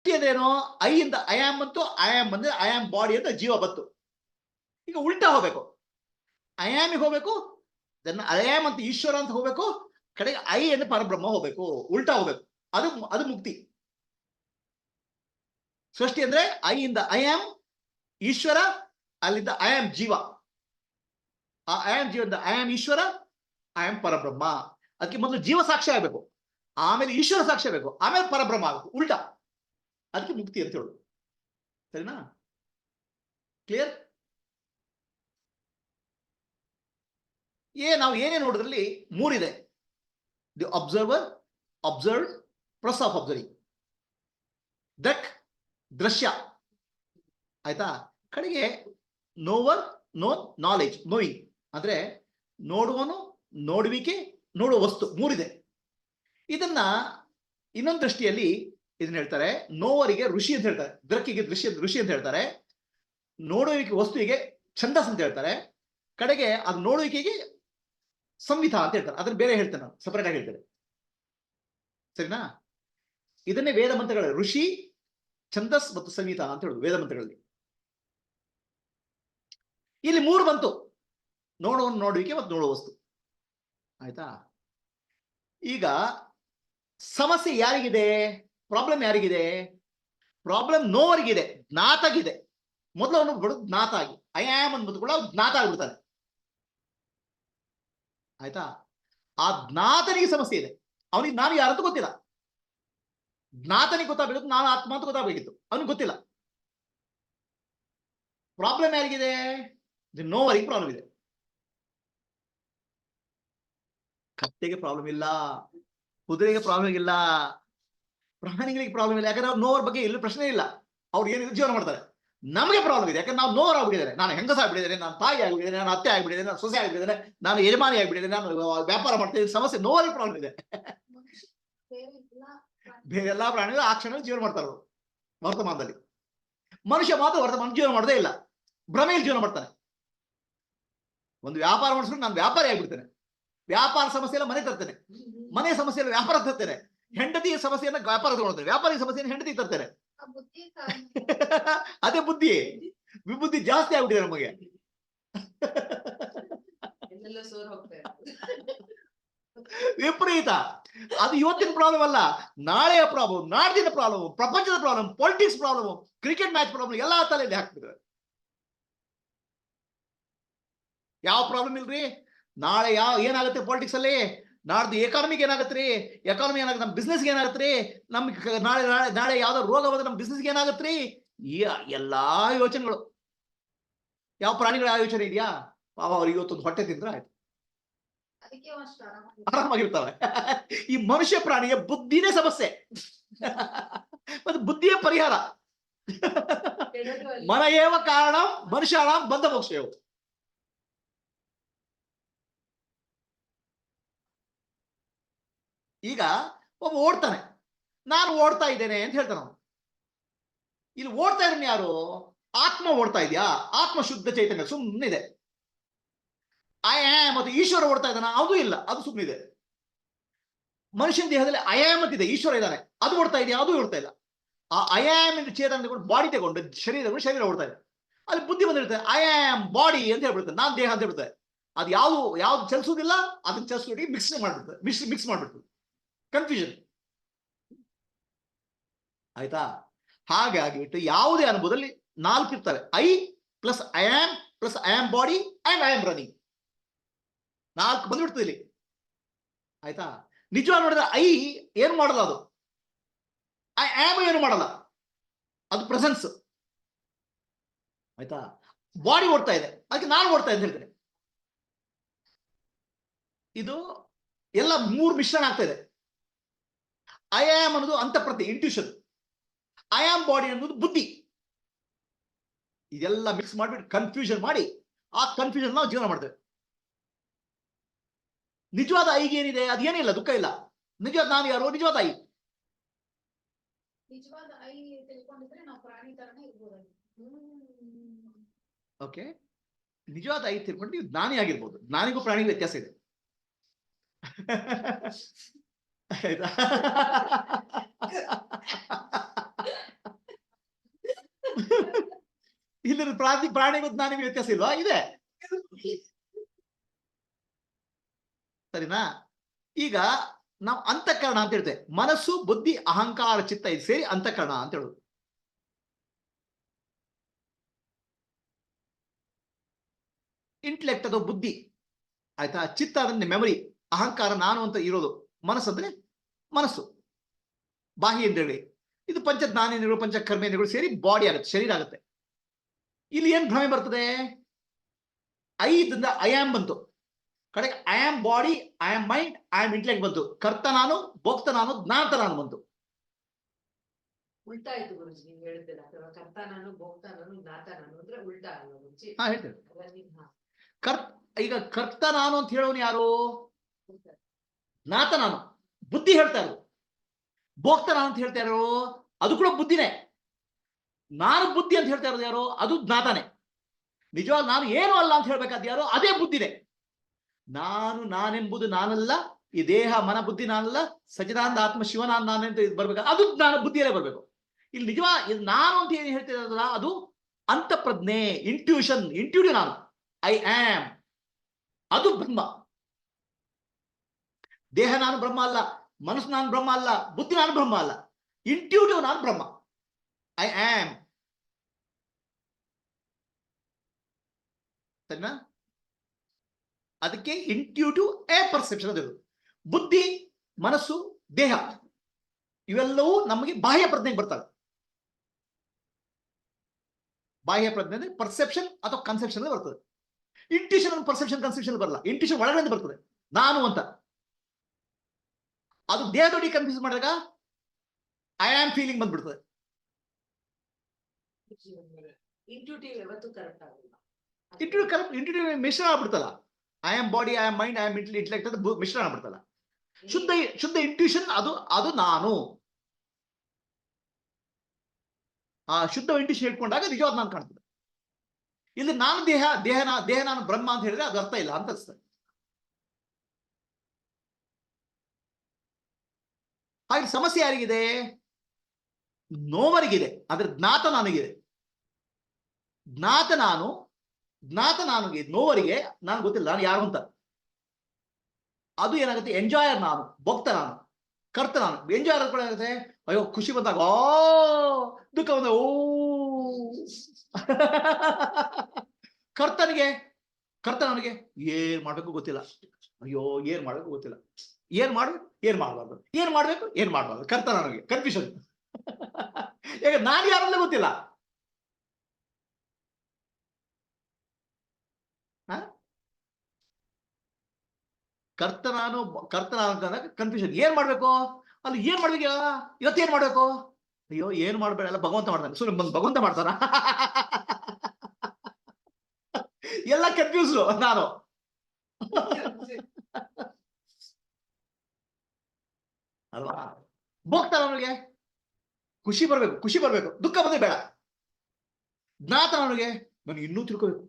ಅಂದ್ರೇನು? ಐ ಇಂದ I am ಬಂತು, ಐ ಆಮ್ ಬಂದ್ರೆ ಐ ಆಮ್ ಬಾಡಿ ಅಂತ ಜೀವ ಬಂತು. ಈಗ ಉಲ್ಟಾ ಹೋಗ್ಬೇಕು, ಐ ಆಮಿಗೆ ಹೋಗ್ಬೇಕು, ಐ ಆಮ್ ಅಂತ ಈಶ್ವರ ಅಂತ ಹೋಗ್ಬೇಕು, ಕಡೆಗೆ ಐ ಎಂದು ಪರಬ್ರಹ್ಮ ಹೋಗ್ಬೇಕು, ಉಲ್ಟಾ ಹೋಗ್ಬೇಕು. ಅದು ಮುಕ್ತಿ. ಸೃಷ್ಟಿ ಅಂದ್ರೆ ಐ ಇಂದ ಐ ಆಮ್ ಈಶ್ವರ, ಅಲ್ಲಿಂದ ಐ ಆಮ್ ಜೀವ. ಆ ಐ ಆಮ್ ಜೀವ, ಐ ಆಮ್ ಈಶ್ವರ, ಐ ಆಮ್ ಪರಬ್ರಹ್ಮ. ಅದಕ್ಕೆ ಮೊದಲು ಜೀವ ಸಾಕ್ಷ್ಯ ಆಗಬೇಕು, ಆಮೇಲೆ ಈಶ್ವರ ಸಾಕ್ಷ್ಯ ಆಗಬೇಕು, ಆಮೇಲೆ ಪರಬ್ರಹ್ಮ ಆಗಬೇಕು, ಉಲ್ಟಾ. ಅದಕ್ಕೆ ಮುಕ್ತಿ ಅಂತ ಹೇಳುದು. ಸರಿನಾ? ಕ್ಲಿಯರ್? ನಾವು ಏನೇ ನೋಡಿದ್ರಲ್ಲಿ ಮೂರಿದೆ. The observer, observe, plus of observing. That ದೃಶ್ಯ ಆಯ್ತಾ. ಕಡೆಗೆ ನೋವರ್, ನೋನ್, ನಾಲೆಜ್, ನೋಯಿಂಗ್ ಅಂದ್ರೆ ನೋಡುವನು, ನೋಡುವಿಕೆ, ನೋಡುವ ವಸ್ತು, ಮೂರಿದೆ. ಇದನ್ನ ಇನ್ನೊಂದು ದೃಷ್ಟಿಯಲ್ಲಿ ಇದನ್ನ ಹೇಳ್ತಾರೆ, ನೋವರಿಗೆ ಋಷಿ ಅಂತ ಹೇಳ್ತಾರೆ, ದೃಕ್ಕಿಗೆ ಋಷಿ ಅಂತ ಹೇಳ್ತಾರೆ, ನೋಡುವಿಕೆ ವಸ್ತುವಿಗೆ ಛಂದಸ್ ಅಂತ ಹೇಳ್ತಾರೆ, ಕಡೆಗೆ ಅದು ನೋಡುವಿಕೆಗೆ ಸಂವಿಧ ಅಂತ ಹೇಳ್ತಾರೆ. ಅದನ್ನ ಬೇರೆ ಹೇಳ್ತೇನೆ, ನಾನು ಸಪರೇಟ್ ಆಗಿ ಹೇಳ್ತೇನೆ. ಸರಿನಾ? ಇದನ್ನೇ ವೇದ ಮಂತ್ರಗಳ ಋಷಿ, ಛಂದಸ್ ಮತ್ತು ಸಂಹಿತ ಅಂತ ಹೇಳುದು ವೇದ ಮಂತ್ರಗಳಲ್ಲಿ. ಇಲ್ಲಿ ಮೂರು ಬಂತು, ನೋಡುವ, ನೋಡುವಿಕೆ ಮತ್ತು ನೋಡುವ ವಸ್ತು. ಆಯ್ತಾ? ಈಗ ಸಮಸ್ಯೆ ಯಾರಿಗಿದೆ? ಪ್ರಾಬ್ಲಮ್ ಯಾರಿಗಿದೆ? ಪ್ರಾಬ್ಲಮ್ ನೋವರಿಗಿದೆ, ಜ್ಞಾತಾಗಿದೆ. ಮೊದಲು ಅವನು ಬಡದು ಜ್ಞಾತ ಆಗಿ ಐ ಆಮ್ ಅಂದ್ಬಿಟ್ಟು ಕೂಡ ಜ್ಞಾತ ಆಗ್ಬಿಡ್ತಾನೆ. ಆಯ್ತಾ? ಆ ಜ್ಞಾತನಿಗೆ ಸಮಸ್ಯೆ ಇದೆ. ಅವನಿಗೆ ನಾನು ಯಾರಂತ ಗೊತ್ತಿಲ್ಲ. ಜ್ಞಾತನಿಗೆ ಗೊತ್ತಾಗಬೇಕು, ನಾನು ಆತ್ಮ ಅಂತ ಗೊತ್ತಾಗಬೇಕಿತ್ತು, ಅವನಿಗೆ ಗೊತ್ತಿಲ್ಲ. ಪ್ರಾಬ್ಲಮ್ ಯಾರಿಗಿದೆ? ನೋವರಿಗೆ ಪ್ರಾಬ್ಲಮ್ ಇದೆ. ಕತ್ತೆಗೆ ಪ್ರಾಬ್ಲಮ್ ಇಲ್ಲ, ಕುದುರೆಗೆ ಪ್ರಾಬ್ಲಮ್ ಇಲ್ಲ, ಪ್ರಾಣಿಗಳಿಗೆ ಪ್ರಾಬ್ಲಮ್ ಇಲ್ಲ. ಯಾಕಂದ್ರೆ ಅವ್ರು ನೋವರ್ ಬಗ್ಗೆ ಎಲ್ಲೂ ಪ್ರಶ್ನೆ ಇಲ್ಲ, ಅವ್ರು ಏನಿದೆ ಜೀವನ ಮಾಡ್ತಾರೆ. ನಮಗೆ ಪ್ರಾಬ್ಲಮ್ ಇದೆ, ಯಾಕಂದ್ರೆ ನಾವು ನೋವರ್ ಆಗ್ಬಿಟ್ಟಿದ್ದಾರೆ. ನಾನು ಹೆಂಗಸ ಆಗ್ಬಿಟ್ಟಿದ್ದೇನೆ, ನಾನು ತಾಯಿ ಆಗ್ಬಿಟ್ಟಿದ್ದೇನೆ, ನಾನು ಅತ್ತೆ ಆಗ್ಬಿಟ್ಟಿದ್ದೇನೆ, ನಾನು ಸೊಸೆ ಆಗ್ಬಿಟ್ಟಿದ್ದೇನೆ, ನಾನು ಯಜಮಾನಿ ಆಗ್ಬಿಟ್ಟಿದ್ದೇನೆ, ನಾನು ವ್ಯಾಪಾರ ಮಾಡ್ತಿದ್ದೇನೆ. ಸಮಸ್ಯೆ ನೋವರಿಗೆ ಪ್ರಾಬ್ಲಮ್ ಇದೆ. ಬೇರೆಲ್ಲಾ ಪ್ರಾಣಿಗಳು ಆ ಕ್ಷಣ ಜೀವನ ಮಾಡ್ತಾರೆ ವರ್ತಮಾನದಲ್ಲಿ. ಮನುಷ್ಯ ಮಾತ್ರ ವರ್ತಮಾನ ಜೀವನ ಮಾಡೋದೇ ಇಲ್ಲ, ಭ್ರಮೆಯಲ್ಲಿ ಜೀವನ ಮಾಡ್ತಾನೆ. ಒಂದು ವ್ಯಾಪಾರ ಮಾಡಿಸ್ಕೊಂಡು ನಾನು ವ್ಯಾಪಾರಿ ಆಗ್ಬಿಡ್ತೇನೆ, ವ್ಯಾಪಾರ ಸಮಸ್ಯೆ ಎಲ್ಲ ಮನೆ ತರ್ತೇನೆ, ಮನೆ ಸಮಸ್ಯೆ ಎಲ್ಲ ವ್ಯಾಪಾರ ತರ್ತೇನೆ, ಹೆಂಡತಿಯ ಸಮಸ್ಯೆಯನ್ನ ವ್ಯಾಪಾರ ತಗೊಳ್ತೇನೆ, ವ್ಯಾಪಾರಿ ಸಮಸ್ಯೆಯನ್ನು ಹೆಂಡತಿ ತರ್ತೇನೆ. ಅದೇ ಬುದ್ಧಿ. ವಿಬುದ್ಧಿ ಜಾಸ್ತಿ ಆಗ್ಬಿಟ್ಟಿದೆ ನಮಗೆ. ವಿಪರೀತ. ಅದು ಇವತ್ತಿನ ಪ್ರಾಬ್ಲಮ್ ಅಲ್ಲ, ನಾಳೆಯ ಪ್ರಾಬ್ಲಮ್, ನಾಡಿನ ಪ್ರಾಬ್ಲಮ್, ಪ್ರಪಂಚದ problem, politics problem, cricket match problem, ಎಲ್ಲಾ ತಲೆಯಲ್ಲಿ ಹಾಕ್ತಿದ್ದಾರೆ. ಯಾವ ಪ್ರಾಬ್ಲಮ್ ಇಲ್ರಿ? ನಾಳೆ ಏನಾಗುತ್ತೆ ಪಾಲಿಟಿಕ್ಸ್ ಅಲ್ಲಿ, ನಾಡ್ದು ಎಕಾನಮಿಗೆ ಏನಾಗತ್ರಿ, ಎಕಾನಮಿ ಏನಾಗುತ್ತೆ, ನಮ್ಮ ಬಿಸ್ನೆಸ್ಗೆ ಏನಾಗತ್ರಿ, ನಮ್ಗೆ ನಾಳೆ ನಾಳೆ ನಾಳೆ ಯಾವ್ದೋ ರೋಗ ಬಂದ್ರೆ ನಮ್ಮ ಬಿಸ್ನೆಸ್ಗೆ ಏನಾಗತ್ರಿ, ಎಲ್ಲಾ ಯೋಚನೆಗಳು. ಯಾವ ಪ್ರಾಣಿಗಳ ಯಾವ ಯೋಚನೆ ಇದೆಯಾ? ಪಾಪ ಅವ್ರಿಗೆ ಇವತ್ತೊಂದು ಹೊಟ್ಟೆ ತಿಂದ್ರೆ ಆಯ್ತು, ಆರಾಮಾಗಿರ್ತಾವೆ. ಈ ಮನುಷ್ಯ ಪ್ರಾಣಿಯ ಬುದ್ಧಿನೇ ಸಮಸ್ಯೆ ಮತ್ತೆ ಬುದ್ಧಿಯ ಪರಿಹಾರ. ಮನಯೇವ ಕಾರಣ ಮನುಷ್ಯಾಣ ಬಂಧ ಮೋಕ್ಷಯವು. ಈಗ ಒಬ್ಬ ಓಡ್ತಾನೆ, ನಾನು ಓಡ್ತಾ ಇದ್ದೇನೆ ಅಂತ ಹೇಳ್ತಾನೆ. ಇಲ್ಲಿ ಓಡ್ತಾ ಇದ್ದಾನೆ ಯಾರು? ಆತ್ಮ ಓಡ್ತಾ ಇದೆಯಾ? ಆತ್ಮ ಶುದ್ಧ ಚೈತನ್ಯ ಸುಮ್ಮನಿದೆ. ಐ ಆಮ್ ಮತ್ತು ಈಶ್ವರ ಓಡ್ತಾ ಇದ್ದಾನ? ಅದು ಇಲ್ಲ, ಅದು ಸುಮ್ಮನಿದೆ. ಮನುಷ್ಯನ ದೇಹದಲ್ಲಿ ಐ ಆಮ್ ಅಂತಿದೆ, ಈಶ್ವರ ಇದ್ದಾನೆ, ಅದು ಓಡ್ತಾ ಇದೆಯಾ? ಅದು ಓಡ್ತಾ ಇಲ್ಲ. ಆ ಐ ಆಮ್ ಎಂದು ಚೇತನ ತಗೊಂಡು ಬಾಡಿ ತಗೊಂಡು ಶರೀರ ಓಡ್ತಾ ಇದೆ. ಅಲ್ಲಿ ಬುದ್ಧಿ ಬಂದಿರುತ್ತೆ, ಐ ಆಮ್ ಬಾಡಿ ಅಂತ ಹೇಳ್ಬಿಡುತ್ತೆ, ನಾನ್ ದೇಹ ಅಂತ ಹೇಳ್ಬಿಡುತ್ತೆ. ಅದು ಯಾವ್ದು ಚಲಿಸುವುದಿಲ್ಲ, ಅದನ್ನ ಚಲಿಸ್ಬಿಟ್ಟು ಮಿಕ್ಸ್ ಮಾಡ್ಬಿಡ್ತದೆ, ಕನ್ಫ್ಯೂಷನ್. ಆಯ್ತಾ? ಹಾಗೆ ಆಗಿಬಿಟ್ಟು ಯಾವುದೇ ಅನುಭವದಲ್ಲಿ 4 ಇರ್ತವೆ. I plus I am body and I am running, 4 ಬಂದ್ಬಿಡ್ತದೆ ಇಲ್ಲಿ. ಆಯ್ತಾ? ನಿಜವಾಗಿ ನೋಡಿದ್ರೆ ಐ ಏನು ಮಾಡಲ್ಲ, ಅದು ಐ ಆಮ್ ಏನು ಮಾಡಲ್ಲ, ಅದು ಪ್ರೆಸೆನ್ಸ್. ಆಯ್ತಾ? ಬಾಡಿ ಓಡ್ತಾ ಇದೆ, ಅದಕ್ಕೆ ನಾನು ಓಡ್ತಾ ಇದ್ದೆ ಹೇಳ್ತೇನೆ. ಇದು ಎಲ್ಲ 3 ಮಿಶ್ರಣ ಆಗ್ತಾ ಇದೆ. ಐ ಆಮ್ ಅನ್ನೋದು ಅಂತಃಪ್ರತಿ, ಇಂಟ್ಯೂಷನ್. ಐ ಆಮ್ ಬಾಡಿ ಅನ್ನೋದು ಬುದ್ಧಿ. ಇದೆಲ್ಲ ಮಿಕ್ಸ್ ಮಾಡಿಬಿಟ್ಟು ಕನ್ಫ್ಯೂಷನ್ ಮಾಡಿ, ಆ ಕನ್ಫ್ಯೂಷನ್ ನಾವು ಜೀವನ ಮಾಡ್ತೇವೆ. ನಿಜವಾದ ಐಗೆ ಏನಿದೆ? ಅದೇನಿಲ್ಲ, ದುಃಖ ಇಲ್ಲ. ನಿಜವಾದ ನಾನು ಯಾರು? ನಿಜವಾದ ಐ. ಓಕೆ, ನಿಜವಾದ ಐ ತಿಳ್ಕೊಂಡು ನೀವು ಜ್ಞಾನಿ ಆಗಿರ್ಬೋದು. ಜ್ಞಾನಿಗೂ ಪ್ರಾಣಿಗೂ ವ್ಯತ್ಯಾಸ ಇದೆ. ಆಯ್ತಾ? ಇಲ್ಲಿ ಪ್ರಾಣಿ ಮತ್ತು ನಾನಿಗೆ ವ್ಯತ್ಯಾಸ ಇಲ್ವಾ? ಇದೆ. ಸರಿನಾ? ಈಗ ನಾವು ಅಂತಃಕರಣ ಅಂತ ಹೇಳ್ತೇವೆ. ಮನಸ್ಸು, ಬುದ್ಧಿ, ಅಹಂಕಾರ, ಚಿತ್ತ ಇದು ಸೇರಿ ಅಂತಃಕರಣ ಅಂತ ಹೇಳುದು. ಇಂಟೆಲೆಕ್ಟ್ ಅದು ಬುದ್ಧಿ, ಆಯ್ತಾ? ಚಿತ್ತ ಅಂದ್ರೆ ಮೆಮೊರಿ, ಅಹಂಕಾರ ನಾನು ಅಂತ ಇರೋದು, ಮನಸ್ಸು ಅಂದ್ರೆ ಮನಸ್ಸು, ಬಾಹ್ಯೇಂದ್ರಿಯಗಳು. ಇದು ಪಂಚ ಜ್ಞಾನೇಂದ್ರಿಯಗಳು, ಪಂಚ ಕರ್ಮೇಂದ್ರಿಯಗಳು ಸೇರಿ ಬಾಡಿ ಆಗುತ್ತೆ, ಶರೀರ ಆಗುತ್ತೆ. ಇಲ್ಲಿ ಏನ್ ಭ್ರಮೆ ಬರ್ತದೆ? ಐದಿಂದ ಐ ಆಮ್ ಬಂತು, ಕಡೆಗೆ I am body, I am mind, I am intellect ಬಂತು. ಕರ್ತ ನಾನು, ಭೋಕ್ತ ನಾನು, ಜ್ಞಾತ ನಾನು ಬಂತು. ಉಲ್ಟಾ ಆಯ್ತು ಗುರುಜಿ, ನೀವು ಹೇಳಿದ್ದಿಲ್ಲ ಕರ್ತ ನಾನು, ಭೋಕ್ತ ನಾನು, ಜ್ಞಾತ ನಾನು ಅಂದ್ರೆ ಉಲ್ಟಾ ಅಲ್ವಾ ಗುರುಜಿ? ಹೇಳ್ತೇನೆ. ಈಗ ಕರ್ತ ನಾನು ಅಂತ ಹೇಳೋನು ಯಾರು? ಜ್ಞಾತ ನಾನು, ಬುದ್ಧಿ ಹೇಳ್ತಾ ಇರೋದು. ಭೋಕ್ತ ನಾನು ಅಂತ ಹೇಳ್ತಾ ಇರೋ ಅದು ಕೂಡ ಬುದ್ಧಿನೇ. ನಾನು ಬುದ್ಧಿ ಅಂತ ಹೇಳ್ತಾ ಇರೋದು ಯಾರು? ಅದು ಜ್ಞಾತಾನೆ. ನಿಜವಾಗ ನಾನು ಏನು ಅಲ್ಲ ಅಂತ ಹೇಳ್ಬೇಕಾದ ಯಾರು? ಅದೇ ಬುದ್ಧಿನೇ. ನಾನೆಂಬುದು ನಾನಲ್ಲ, ಈ ದೇಹ ಮನ ಬುದ್ಧಿ ನಾನಲ್ಲ, ಸಚಿದಾನಂದ ಆತ್ಮ ಶಿವನಾನ್ ನಾನು ಅಂತ ಬರ್ಬೇಕು, ಅದು ಜ್ಞಾನ ಬುದ್ಧಿಯಲ್ಲೇ ಬರ್ಬೇಕು. ಇಲ್ಲಿ ನಿಜವಾಗ ನಾನು ಅಂತ ಏನು ಹೇಳ್ತಿರೋದಲ್ಲ, ಅದು ಅಂತಃಪ್ರಜ್ಞೆ, ಇಂಟ್ಯೂಟಿವ್ ನಾನು, ಐ ಆಮ್, ಅದು ಬ್ರಹ್ಮ. ದೇಹ ನಾನು ಬ್ರಹ್ಮ ಅಲ್ಲ, ಮನಸ್ಸು ನಾನು ಬ್ರಹ್ಮ ಅಲ್ಲ, ಬುದ್ಧಿ ನಾನು ಬ್ರಹ್ಮ ಅಲ್ಲ, ಇಂಟ್ಯೂಟಿವ್ ನಾನು ಬ್ರಹ್ಮ, ಐ ಆಮ್. ಸರಿನಾ? ಅದಕ್ಕೆ ಇಂಟ್ಯೂಟಿವ್ ಎ ಪರ್ಸೆಪ್ಷನ್ ಅದು. ಬುದ್ಧಿ, ಮನಸ್ಸು, ದೇಹ ಇವೆಲ್ಲವೂ ನಮಗೆ ಬಾಹ್ಯ ಪ್ರಜ್ಞೆಗೆ ಬರ್ತವೆ. ಬಾಹ್ಯ ಪ್ರಜ್ಞೆ ಅಂದ್ರೆ ಪರ್ಸೆಪ್ಷನ್ ಅಥವಾ ಕನ್ಸೆಪ್ಷನ್ ಬರ್ತದೆ. ಇಂಟ್ಯೂಷನ್ ಪರ್ಸೆಪ್ಷನ್ ಕನ್ಸೆಪ್ಷನ್ ಬರಲ್ಲ, ಇಂಟ್ಯೂಷನ್ ಒಳಗಡೆ ಬರ್ತದೆ ನಾನು ಅಂತ. ಅದು ದೇಹದೊಡಿ ಕನ್ಫ್ಯೂಸ್ ಮಾಡಿದಾಗ ಐ ಆಮ್ ಫೀಲಿಂಗ್ ಬಂದ್ಬಿಡ್ತದೆ. ಇಂಟ್ಯೂಟಿವ್ ಯಾವತ್ತೂ ಕರೆಕ್ಟ್ ಆಗಲ್ಲ. ಇಂಟ್ಯೂಟಿವ್ ಮಿಶ್ರಣ ಆಗ್ಬಿಡ್ತಲ್ಲ. I am body, I am mind, I am intellect ಅಂತ ಮಿಶ್ರಣ ಆಗ್ಬಿಡ್ತಲ್ಲ. ಶುದ್ಧ ಇಂಟ್ಯೂಷನ್ ಅದು ನಾನು. ಆ ಶುದ್ಧ ಇಂಟ್ಯೂಷನ್ ಹೇಳ್ಕೊಂಡಾಗ ನಿಜವಾದ ನಾನು ಕಾಣ್ತದೆ. ಇಲ್ಲಿ ನಾನು ದೇಹ ನಾನು ಬ್ರಹ್ಮ ಅಂತ ಹೇಳಿದ್ರೆ ಅದು ಅರ್ಥ ಇಲ್ಲ ಅಂತ ಅನಿಸ್ತದೆ. ಹಾಗೆ ಸಮಸ್ಯೆ ಯಾರಿಗಿದೆ? ನೋವರಿಗಿದೆ. ಆದ್ರೆ ಜ್ಞಾತ ನನಗಿದೆ. ಜ್ಞಾತ ನಾನುಗೆ, ನೋವರಿಗೆ ನಾನು ಗೊತ್ತಿಲ್ಲ ನಾನು ಯಾರು ಅಂತ. ಅದು ಏನಾಗುತ್ತೆ? ಎಂಜಾಯರ್ ನಾನು, ಭಕ್ತ ನಾನು, ಕರ್ತ ನಾನು. ಎಂಜಾಯರ್ ಕೂಡ ಏನಾಗುತ್ತೆ? ಅಯ್ಯೋ ಖುಷಿ ಬಂದಾಗ ಓ, ದುಃಖ ಬಂದಾಗ ಓ. ಕರ್ತನಿಗೆ ಏನ್ ಮಾಡ್ಬೇಕು ಗೊತ್ತಿಲ್ಲ. ಅಯ್ಯೋ ಏನ್ ಮಾಡ್ಬೇಕು ಗೊತ್ತಿಲ್ಲ, ಏನ್ ಮಾಡ್ಬೇಕು ಏನ್ ಮಾಡ್ಬಾರ್ದು, ಏನ್ ಮಾಡ್ಬೇಕು ಏನ್ ಮಾಡ್ಬಾರ್ದು. ಕರ್ತ ನನಗೆ ಕನ್ಫ್ಯೂಷನ್. ಈಗ ನಾನು ಯಾರಲ್ಲ ಗೊತ್ತಿಲ್ಲ. ಕರ್ತ ನಾನು ಅಂತಂದಾಗ ಕನ್ಫ್ಯೂಷನ್. ಏನ್ ಮಾಡ್ಬೇಕು ಅಲ್ಲಿ, ಏನ್ ಮಾಡ್ಬೇಕು ಇವತ್ತೇನ್ ಮಾಡ್ಬೇಕು? ಅಯ್ಯೋ ಏನ್ ಮಾಡ್ಬೇಡ, ಎಲ್ಲ ಭಗವಂತ ಮಾಡ್ತಾನೆ. ಸುಮ್ಮನೆ ಬಂದು ಭಗವಂತ ಮಾಡ್ತಾನ. ಎಲ್ಲ ಕನ್ಫ್ಯೂಸ್ ನಾನು. ಅಲ್ವಾ? ಭೋಗ್ತಾರ ಅವನಿಗೆ ಖುಷಿ ಬರ್ಬೇಕು, ದುಃಖ ಬಂದ್ರೆ ಬೇಡ. ಜ್ಞಾತ ಅವನಿಗೆ ನಾನು ಇನ್ನೂ ತಿಳ್ಕೋಬೇಕು,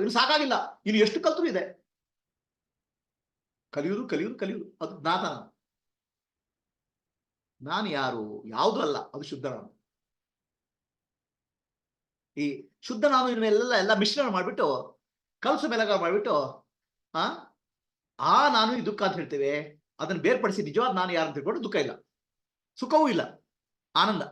ಇನ್ನು ಸಾಕಾಗಿಲ್ಲ, ಇನ್ನು ಎಷ್ಟು ಕಲ್ತರೂ ಇದೆ. ಕಲಿಯುವುದು ಅದು ಜ್ಞಾತ. ನಾನು ಯಾರು? ಯಾವುದು ಅಲ್ಲ, ಅದು ಶುದ್ಧ ನಾನು. ಈ ಶುದ್ಧ ನಾನು ಎಲ್ಲ ಮಿಶ್ರಣ ಮಾಡ್ಬಿಟ್ಟು, ಕಲಸು ಮೆಲಗ ಮಾಡ್ಬಿಟ್ಟು ನಾನು ಈ ದುಃಖ ಅಂತ ಹೇಳ್ತೇವೆ. ಅದನ್ನು ಬೇರ್ಪಡಿಸಿ ನಿಜವಾದ ನಾನು ಯಾರು ಅಂತ ತಿಳ್ಕೊಂಡು ದುಃಖ ಇಲ್ಲ, ಸುಖವೂ ಇಲ್ಲ, ಆನಂದ.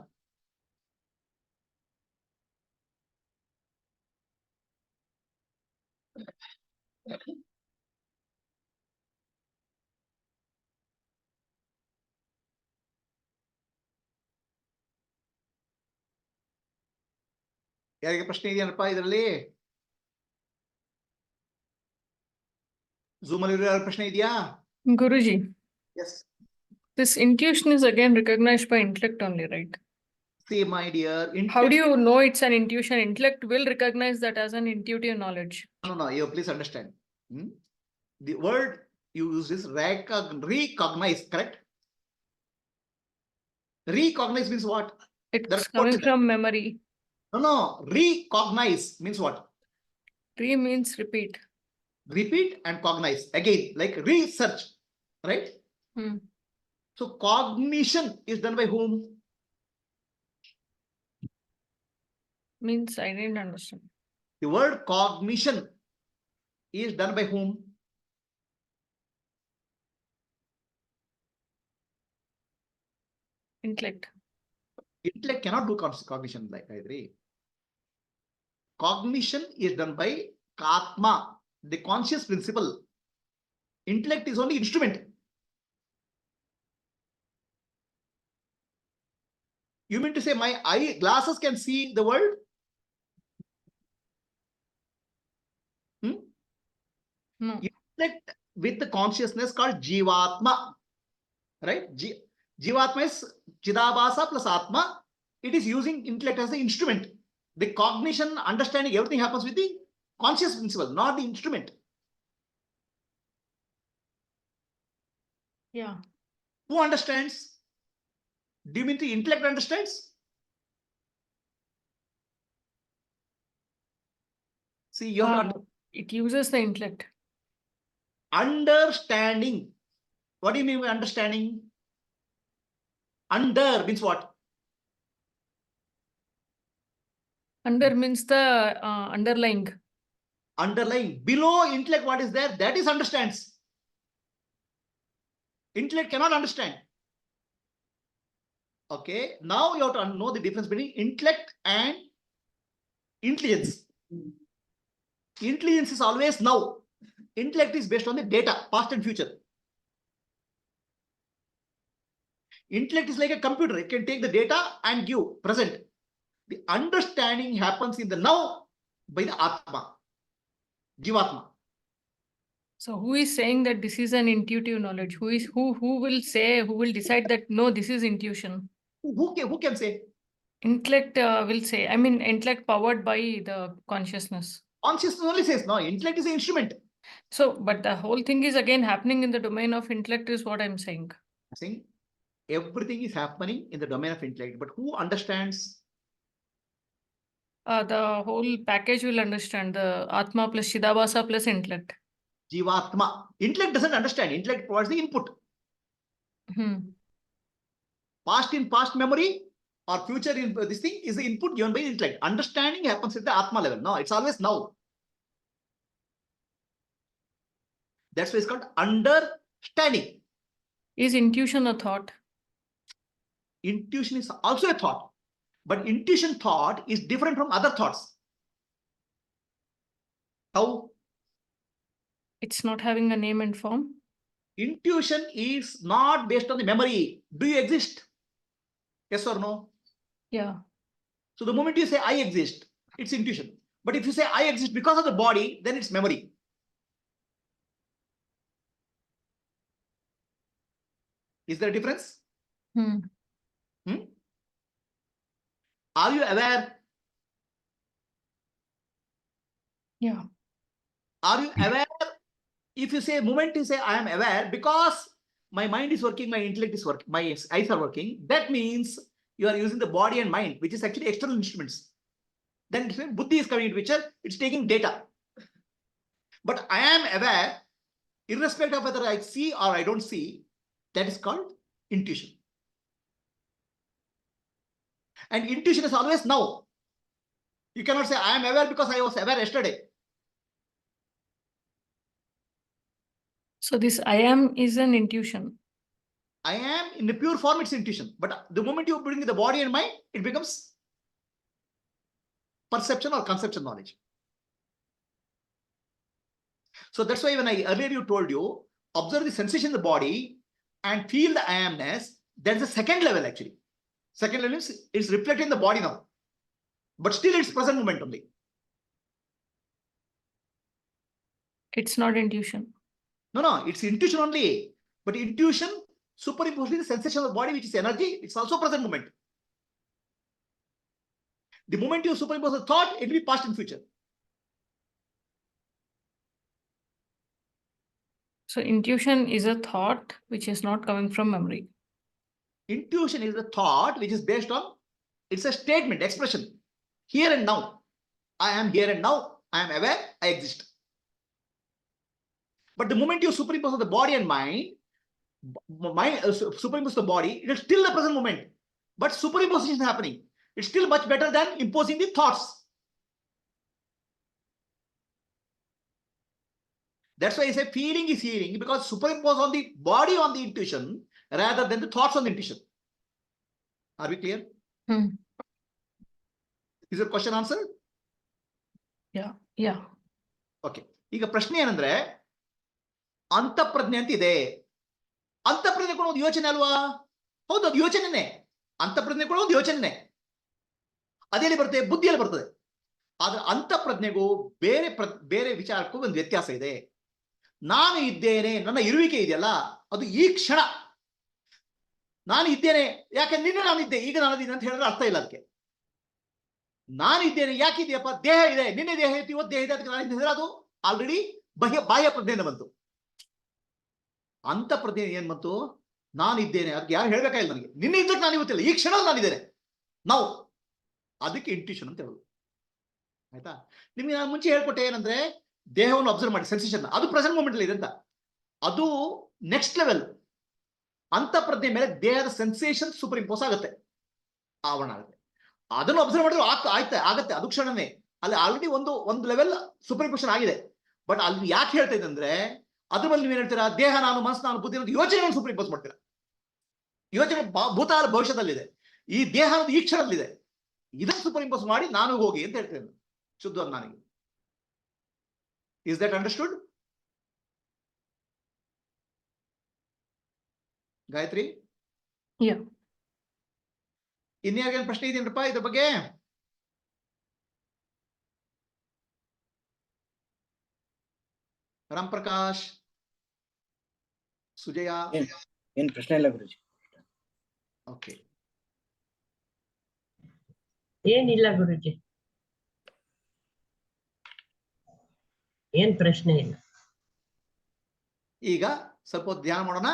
ಯಾರಿಗೆ ಪ್ರಶ್ನೆ ಇದೆಯೇನಪ್ಪ ಇದರಲ್ಲಿ? ಝೂಮ್ ಅಲ್ಲಿ ಯಾರು ಪ್ರಶ್ನೆ ಇದೆಯಾ? Guruji, Yes. this intuition is again recognized by intellect only, right? See, my dear, How do you know it's an intuition? Intellect will recognize that as an intuitive knowledge. No, you please understand. The word used is recognize, correct? Recognize means what? It's coming from memory. No, recognize means what? Re means repeat. Repeat and cognize again, like research, right? So cognition is done by whom? Means I didn't understand. The word cognition is done by whom? Intellect. Intellect cannot do cognition like Gayatri. Cognition is done by Atma, the conscious principle. Intellect is only instrument. You mean to say my eye glasses can see the world? No. Intellect with the consciousness called Jivatma. Right? Jivatma is Chidabhasa plus Atma. It is using intellect as the instrument. The cognition, understanding, everything happens with the conscious principle, not the instrument. Yeah. Who understands? Do you mean the intellect understands? See, you have to It uses the intellect. understanding. What do you mean by understanding? Under means what? Under means the underlying. Underlying. Below intellect, what is there? That is understands. Intellect cannot understand. Okay. Now you have to know the difference between intellect and intelligence. Intelligence is always now. Intellect is based on the data, past and future. Intellect is like a computer. It can take the data and give present. The understanding happens in the now by the Atma, Jivatma. So who is saying that this is an intuitive knowledge? Who will decide that no, this is intuition? Who can say? Intellect will say, I mean, intellect powered by the consciousness. Consciousness only says no. Intellect is an instrument. So, but the whole thing is again happening in the domain of intellect is what I'm saying. Saying everything is happening in the domain of intellect, but who understands? The whole package will understand the Atma plus Chidabhasa plus intellect. Jivatma. Intellect doesn't understand. Intellect provides the input. Past in past memory or future in this thing is the input given by intellect. Understanding happens at the Atma level. No, it's always now. That's why it's called understanding. Is intuition a thought? Intuition is also a thought, but intuition thought is different from other thoughts. How? It's not having a name and form. Intuition is not based on the memory. Do you exist? Yes or no? Yeah. So the moment you say I exist, it's intuition. But if you say I exist because of the body, then it's memory. Is there a difference? Are you aware? Yeah. Are you aware? If you say moment you say I am aware because my mind is working, my intellect is working, my eyes are working, that means you are using the body and mind, which is actually external instruments. Then buddhi is coming into picture, it's taking data. But I am aware, irrespective of whether I see or I don't see, that is called intuition. And intuition is always now. You cannot say I am aware because I was aware yesterday. So this I am is an intuition. I am in the pure form, it's intuition. But the moment you bring the body and mind, it becomes perception or conceptual knowledge. So that's why when earlier you told you, observe the sensation in the body and feel the I amness, that's the second level actually. Second level is it's reflecting the body now. But still it's present moment only. It's not intuition. No, it's intuition only. But intuition superimposing the sensation of the body, which is energy, it's also present moment. The moment you superimpose the thought, it will be past and future. So intuition is a thought which is not coming from memory. Intuition is the thought which is based on, it's a statement, expression. Here and now. I am here and now. I am aware, I exist. But the moment you superimpose the body and mind superimpose the body, it is still the present moment. But superimposition is happening. It's still much better than imposing the thoughts. That's why I say feeling is healing, because superimpose on the body on the intuition rather than the thoughts on the intuition. Are we clear? Is your question answered? Yeah. Okay, ಈಗ ಪ್ರಶ್ನೆ ಏನಂದ್ರೆ ಅಂತಃಪ್ರಜ್ಞೆ ಅಂತ ಇದೆ. ಅಂತಃಪ್ರಜ್ಞೆ ಕೂಡ ಒಂದು ಯೋಚನೆ ಅಲ್ವಾ? ಹೌದು, ಅದು ಯೋಚನೆನೇ. ಅಂತಃಪ್ರಜ್ಞೆ ಕೂಡ ಒಂದು ಯೋಚನೆನೇ. ಅದೇಲಿ ಬರ್ತದೆ? ಬುದ್ಧಿಯಲ್ಲಿ ಬರ್ತದೆ. ಆದ್ರೆ ಅಂತಃಪ್ರಜ್ಞೆಗೂ ಬೇರೆ ವಿಚಾರಕ್ಕೂ ಒಂದು ವ್ಯತ್ಯಾಸ ಇದೆ. ನಾನು ಇದ್ದೇನೆ, ನನ್ನ ಇರುವಿಕೆ ಇದೆಯಲ್ಲ, ಅದು ಈ ಕ್ಷಣ ನಾನು ಇದ್ದೇನೆ. ಯಾಕೆ ನಿನ್ನೆ ನಾನಿದ್ದೆ, ಈಗ ನಾನಿದ್ದೀನಿ ಅಂತ ಹೇಳಿದ್ರೆ ಅರ್ಥ ಇಲ್ಲ ಅದಕ್ಕೆ. ನಾನು ಇದ್ದೇನೆ ಯಾಕಿದೆಯಪ್ಪ? ದೇಹ ಇದೆ, ನಿನ್ನೆ ದೇಹ ಇತ್ತು, ಇವತ್ತು ದೇಹ ಇದೆ, ಅದಕ್ಕೆ ನಾನು ಹೇಳಿದ್ರೆ ಅದು ಆಲ್ರೆಡಿ ಬಾಹ್ಯ ಪ್ರಜ್ಞೆಯಿಂದ ಬಂತು. ಅಂತಃಪ್ರಜ್ಞೆ ಏನ್ ಬಂತು? ನಾನಿದ್ದೇನೆ, ಅದಕ್ಕೆ ಯಾರು ಹೇಳ್ಬೇಕಾಗಿಲ್ಲ ನನಗೆ. ನಿನ್ನೆ ಇದ್ದಕ್ಕೆ ನಾನು ಇವತ್ತಿಲ್ಲ, ಈ ಕ್ಷಣ ನಾನಿದ್ದೇನೆ ನಾವು. ಅದಕ್ಕೆ ಇಂಟ್ಯೂಷನ್ ಅಂತ ಹೇಳೋದು. ಆಯ್ತಾ? ನಿಮ್ಗೆ ನಾನು ಮುಂಚೆ ಹೇಳ್ಕೊಟ್ಟೆ ಏನಂದ್ರೆ, ದೇಹವನ್ನು ಅಬ್ಸರ್ವ್ ಮಾಡಿ, ಸೆನ್ಸೇಷನ್, ಅದು ಪ್ರೆಸೆಂಟ್ ಮೂಮೆಂಟ್ ಅಲ್ಲಿ ಇದೆ ಅಂತ. ಅದು ನೆಕ್ಸ್ಟ್ ಲೆವೆಲ್. ಅಂತಃಪ್ರಜ್ಞೆ ಮೇಲೆ ದೇಹದ ಸೆನ್ಸೇಷನ್ ಸೂಪರ್ ಇಂಪೋಸ್ ಆಗುತ್ತೆ, ಆವರಣ ಆಗುತ್ತೆ. ಅದನ್ನು ಅಬ್ಸರ್ವ್ ಮಾಡಿದ್ರು ಆಗತ್ತೆ, ಅದು ಕ್ಷಣನೇ. ಅಲ್ಲಿ ಆಲ್ರೆಡಿ ಒಂದು ಲೆವೆಲ್ ಸೂಪರ್ ಇಂಪೋಷನ್ ಆಗಿದೆ. ಬಟ್ ಅಲ್ಲಿ ಯಾಕೆ ಹೇಳ್ತಾ ಇದೆ ಅಂದ್ರೆ, ಅದ್ರ ಮೇಲೆ ನೀವೇನ್ ಹೇಳ್ತೀರಾ? ದೇಹ ನಾನು, ಮನಸ್ಸು ನಾನು, ಬುದ್ಧಿ ಅನ್ನೋದು ಯೋಚನೆಯನ್ನು ಸೂಪರ್ ಇಂಪೋಸ್ ಮಾಡ್ತೀರಾ. ಯೋಚನೆ ಭೂತಕಾಲ ಭವಿಷ್ಯದಲ್ಲಿದೆ, ಈ ದೇಹ ಅನ್ನೋದು ಈ ಕ್ಷಣದಲ್ಲಿದೆ. ಇದನ್ನು ಸೂಪರ್ ಇಂಪೋಸ್ ಮಾಡಿ ನಾನು ಹೋಗಿ ಅಂತ ಹೇಳ್ತೇನೆ, ಶುದ್ಧ ನನಗೆ. Is that understood Gayatri? ಇನ್ಯಾರಿಗೇನು ಪ್ರಶ್ನೆ ಇದೆಯೇನಪ್ಪ ಇದ್ರ ಬಗ್ಗೆ? ರಾಮ್ ಪ್ರಕಾಶ್, ಸುಜಯ? ಏನ್ ಪ್ರಶ್ನೆ ಇಲ್ಲ ಗುರುಜಿ. ಓಕೆ, ಏನಿಲ್ಲ ಗುರುಜಿ, ಏನ್ ಪ್ರಶ್ನೆ ಇಲ್ಲ. ಈಗ ಸ್ವಲ್ಪ ಧ್ಯಾನ ಮಾಡೋಣ.